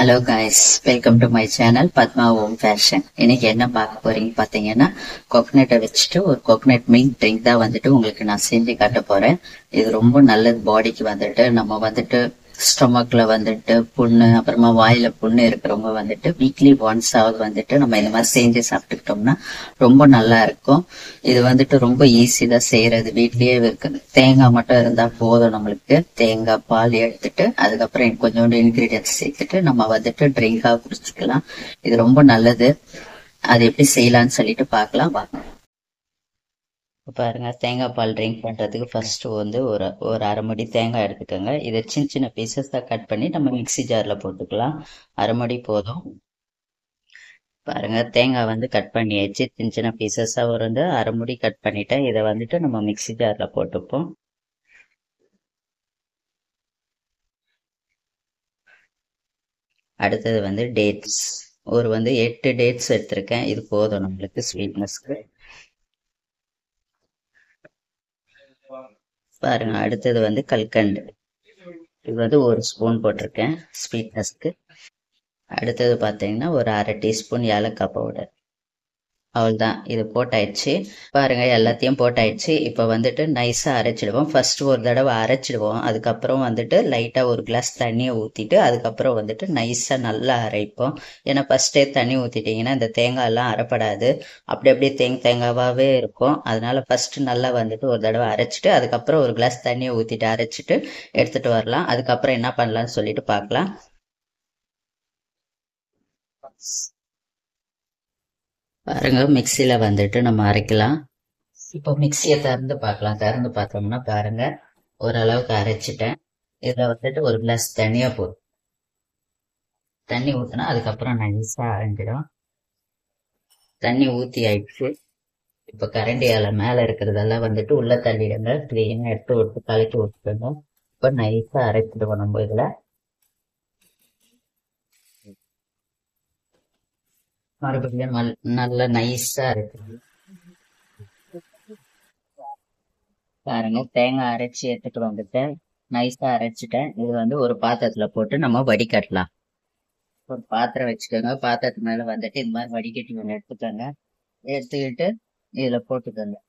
Hello guys, welcome to my channel Padma Om fashion. இன்னைக்கு என்ன பார்க்க போறீங்க பார்த்தீங்கன்னா, கோகனட்டை வச்சுட்டு ஒரு கோகனட் மில்க் ட்ரிங்க் தான் வந்துட்டு உங்களுக்கு நான் செஞ்சு காட்ட போறேன். இது ரொம்ப நல்லது பாடிக்கு வந்துட்டு. நம்ம வந்துட்டு ஸ்டொமக்ல வந்துட்டு புண்ணு, அப்புறமா வாயில புண்ணு இருக்கிறவங்க வந்துட்டு வீக்லி ஒன்ஸ் ஆகுது வந்துட்டு நம்ம இந்த மாதிரி செஞ்சு சாப்பிட்டுக்கிட்டோம்னா ரொம்ப நல்லா இருக்கும். இது வந்துட்டு ரொம்ப ஈஸி தான் செய்யறது, வீட்லயே இருக்குது. தேங்காய் மட்டும் இருந்தா போதும் நம்மளுக்கு. தேங்காய் பால் எடுத்துட்டு அதுக்கப்புறம் கொஞ்சோண்டு இன்கிரீடியன்ஸ் சேர்த்துட்டு நம்ம வந்துட்டு ட்ரிங்கா குடிச்சுக்கலாம். இது ரொம்ப நல்லது. அது எப்படி செய்யலாம்னு சொல்லிட்டு பார்க்கலாம் வாங்க. பாருங்க, தேங்காய் பால் ட்ரிங்க் பண்றதுக்கு ஃபர்ஸ்ட் வந்து ஒரு அரை மடி தேங்காய் எடுத்துக்கோங்க. இதை சின்ன சின்ன பீசஸா கட் பண்ணி நம்ம மிக்ஸி ஜார்ல போட்டுக்கலாம். அரை மடி போதும். பாருங்க, தேங்காய் வந்து கட் பண்ணியாச்சு. சின்ன சின்ன பீசஸா வந்து அரை முடி கட் பண்ணிட்டேன். இதை வந்துட்டு நம்ம மிக்ஸி ஜார்ல போட்டுப்போம். அடுத்தது வந்து டேட்ஸ். ஒரு 8 டேட்ஸ் எடுத்திருக்கேன். இது போதும் நம்மளுக்கு ஸ்வீட்னஸ்க்கு. பாருங்க, அடுத்தது வந்து கல்கண்டு. இது வந்து ஒரு ஸ்பூன் போட்டிருக்கேன் ஸ்வீட்னஸ்க்கு. அடுத்தது பார்த்தீங்கன்னா ஒரு அரை டீஸ்பூன் ஏலக்காய் பவுடர். அவ்வளோதான், இது போட்டாயிடுச்சு. பாருங்க, எல்லாத்தையும் போட்டாயிடுச்சு. இப்போ வந்துட்டு நைஸாக அரைச்சிடுவோம். ஃபர்ஸ்ட் ஒரு தடவை அரைச்சிடுவோம். அதுக்கப்புறம் வந்துட்டு லைட்டாக ஒரு கிளாஸ் தண்ணியை ஊற்றிட்டு அதுக்கப்புறம் வந்துட்டு நைஸாக நல்லா அரைப்போம். ஏன்னா ஃபர்ஸ்டே தண்ணி ஊற்றிட்டிங்கன்னா இந்த தேங்காயெல்லாம் அரைப்படாது, அப்படி அப்படியே தேங்காவாகவே இருக்கும். அதனால ஃபர்ஸ்ட் நல்லா வந்துட்டு ஒரு தடவை அரைச்சிட்டு அதுக்கப்புறம் ஒரு கிளாஸ் தண்ணியை ஊற்றிட்டு அரைச்சிட்டு எடுத்துட்டு வரலாம். அதுக்கப்புறம் என்ன பண்ணலாம்னு சொல்லிட்டு பார்க்கலாம். பாருங்க, மிக்சியில வந்துட்டு நம்ம அரைக்கலாம். இப்போ மிக்சியை திறந்து பார்க்கலாம். திறந்து பார்த்தோம்னா பாருங்க, ஓரளவுக்கு அரைச்சிட்டேன். இதுல வந்துட்டு ஒரு கிளாஸ் தண்ணியா போதும். தண்ணி ஊற்றினா அதுக்கப்புறம் நைஸா அரைஞ்சிடும். தண்ணி ஊற்றி ஆயிடுச்சு. இப்போ கரண்டியால மேல இருக்கிறதெல்லாம் வந்துட்டு உள்ள தள்ளிடுங்க. கிளீனா எடுத்து விட்டு கலக்கி விட்டுருங்க. இப்போ நைஸா அரைச்சிடுவோம் நம்ம இதுல. மறுபடியும் நல்லா நைஸா அரைச்சிடுவோம். பாருங்க, தேங்காய் அரைச்சி எடுத்துட்டு வந்துட்டேன். நைஸா அரைச்சிட்டேன். இது வந்து ஒரு பாத்திரத்துல போட்டு நம்ம வடிகட்டலாம். ஒரு பாத்திரம் வச்சுக்கோங்க. பாத்திரத்து மேல வந்துட்டு இந்த மாதிரி வடிகட்டி ஒன்று எடுத்துக்கோங்க. எடுத்துக்கிட்டு இதுல போட்டுக்கோங்க.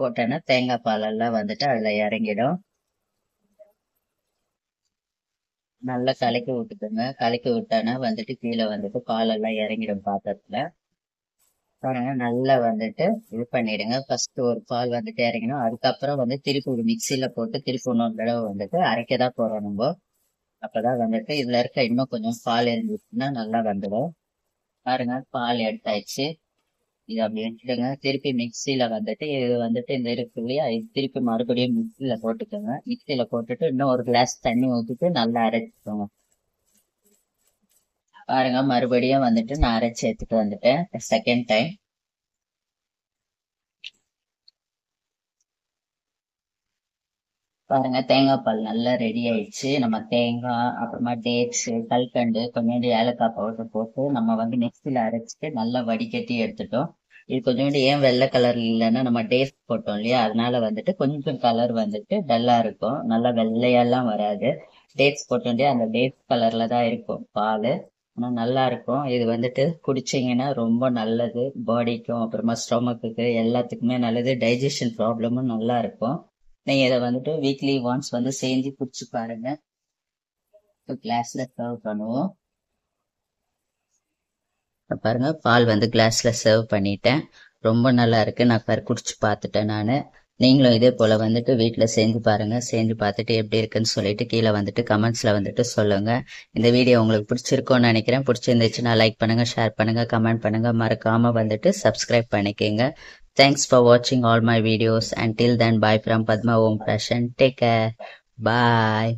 போட்டோன்னா தேங்காய் பால் எல்லாம் வந்துட்டு அதுல இறங்கிடும். நல்லா கலக்கி விட்டுக்கோங்க. கலக்கி விட்டானா வந்துட்டு கீழே வந்துட்டு பால் எல்லாம் இறங்கிடும் பாத்திரத்துல. பாருங்க, நல்லா வந்துட்டு இது பண்ணிடுங்க. ஃபர்ஸ்ட் ஒரு பால் வந்துட்டு இறங்கணும். அதுக்கப்புறம் வந்து திருப்பி ஒரு மிக்சியில போட்டு திருப்பி இன்னொரு தடவை வந்துட்டு அரைக்கதான் போறோம் நம்ம. அப்பதான் வந்துட்டு இதுல இருக்க இன்னும் கொஞ்சம் பால் இருந்துச்சுன்னா நல்லா வந்துடும். பாருங்க, பால் எடுத்தாச்சு. இது அப்படி வச்சுடுங்க. திருப்பி மிக்சியில வந்துட்டு இது வந்துட்டு இந்த இருக்கு இல்லையா, இது திருப்பி மறுபடியும் மிக்சியில போட்டுக்கோங்க. மிக்சியில போட்டுட்டு இன்னும் ஒரு கிளாஸ் தண்ணி ஊற்றிட்டு நல்லா அரைச்சிக்கோங்க. பாருங்க, மறுபடியும் வந்துட்டு நான் அரைச்சி எடுத்துட்டு வந்துட்டேன் செகண்ட் டைம். பாருங்க, தேங்காய் பால் நல்லா ரெடி ஆயிடுச்சு. நம்ம தேங்காய், அப்புறமா டேட்ஸ், கல்கண்டு, கொஞ்சோண்டு ஏலக்காய் பவுடர் போட்டு நம்ம வந்து மிக்சியில அரைச்சிட்டு நல்லா வடிகட்டி எடுத்துட்டோம். இது கொஞ்சோண்டு ஏன் வெள்ளை கலர் இல்லைன்னா நம்ம டேட்ஸ் போட்டோம் இல்லையா, அதனால வந்துட்டு கொஞ்சம் கலர் வந்துட்டு டல்லா இருக்கும். நல்லா வெள்ளையெல்லாம் வராது. டேட்ஸ் போட்டோண்டே அந்த டேட்ஸ் கலர்ல தான் இருக்கும் பால். ஆனா நல்லா இருக்கும். இது வந்துட்டு குடிச்சீங்கன்னா ரொம்ப நல்லது பாடிக்கும், அப்புறமா ஸ்டொமக்குக்கு எல்லாத்துக்குமே நல்லது. டைஜஷன் ப்ராப்ளமும் நல்லா இருக்கும். நீங்க இதை வந்துட்டு வீக்லி ஒன்ஸ் வந்து செஞ்சு குடிச்சு பாருங்க. கிளாஸ்ல சர்வ் பண்ணுவோம். பாருங்க, பால் வந்து கிளாஸ்ல சர்வ் பண்ணிட்டேன். ரொம்ப நல்லா இருக்கு. நான் குடிச்சு பார்த்துட்டேன் நானு. நீங்களும் இதே போல வந்துட்டு வீட்டுல செஞ்சு பாருங்க. செஞ்சு பார்த்துட்டு எப்படி இருக்குன்னு சொல்லிட்டு கீழே வந்துட்டு கமெண்ட்ஸ்ல வந்துட்டு சொல்லுங்க. இந்த வீடியோ உங்களுக்கு பிடிச்சிருக்கும்னு நினைக்கிறேன். பிடிச்சிருந்துச்சுன்னா லைக் பண்ணுங்க, ஷேர் பண்ணுங்க, கமெண்ட் பண்ணுங்க. மறக்காம வந்துட்டு சப்ஸ்கிரைப் பண்ணிக்கங்க. Thanks for watching all my videos. Until then, bye from Padma Om Fashion. Take care. Bye.